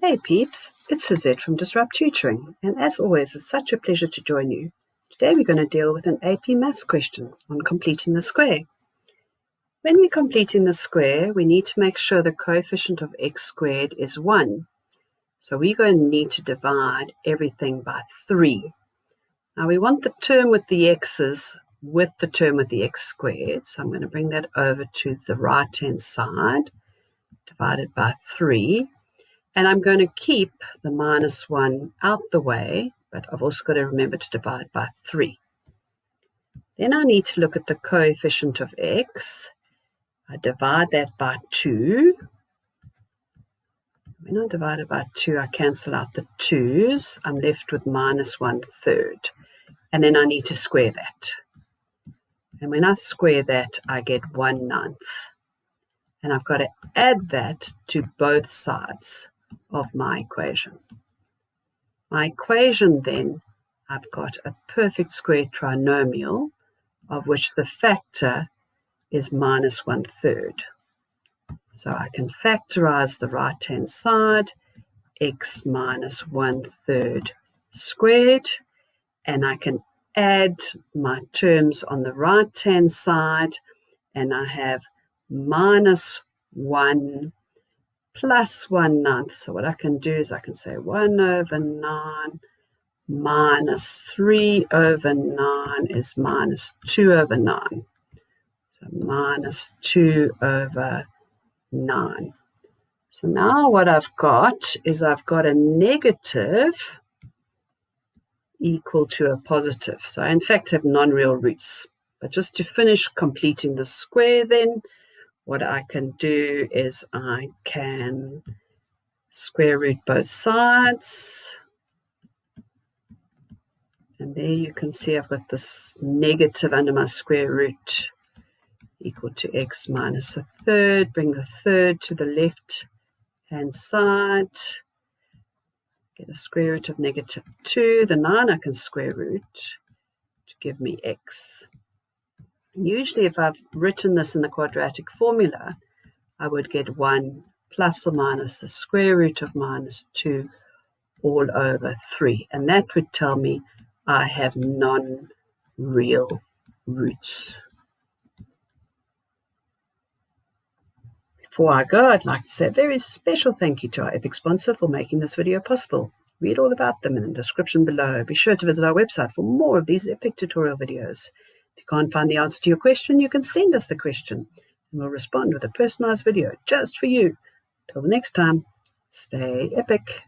Hey peeps, it's Suzette from Tutoring, and as always, it's such a pleasure to join you. Today we're going to deal with an AP Maths question on completing the square. When we're completing the square, we need to make sure the coefficient of x squared is 1. So we're going to need to divide everything by 3. Now we want the term with the x's with the term with the x squared, so I'm going to bring that over to the right-hand side, divided by 3. And I'm going to keep the minus 1 out the way, but I've also got to remember to divide by 3. Then I need to look at the coefficient of x. I divide that by 2. When I divide it by 2, I cancel out the 2's. I'm left with minus 1/3. And then I need to square that. And when I square that, I get 1/9. And I've got to add that to both sides of my equation. My equation then, I've got a perfect square trinomial of which the factor is minus 1/3. So I can factorize the right-hand side, x minus 1/3 squared, and I can add my terms on the right-hand side, and I have minus 1 plus 1/9. So what I can do is I can say 1/9 minus 3/9 is minus 2/9. So minus 2/9. So now what I've got is I've got a negative equal to a positive. So I in fact have non-real roots. But just to finish completing the square then, what I can do is I can square root both sides. And there you can see I've got this negative under my square root equal to x minus 1/3. Bring the third to the left-hand side. Get a square root of -2. The 9 I can square root to give me x. Usually if I've written this in the quadratic formula, I would get 1 plus or minus the square root of minus 2 all over 3. And that would tell me I have non-real roots. Before I go, I'd like to say a very special thank you to our epic sponsor for making this video possible. Read all about them in the description below. Be sure to visit our website for more of these epic tutorial videos. If you can't find the answer to your question, you can send us the question and we'll respond with a personalized video just for you. Till the next time, stay epic.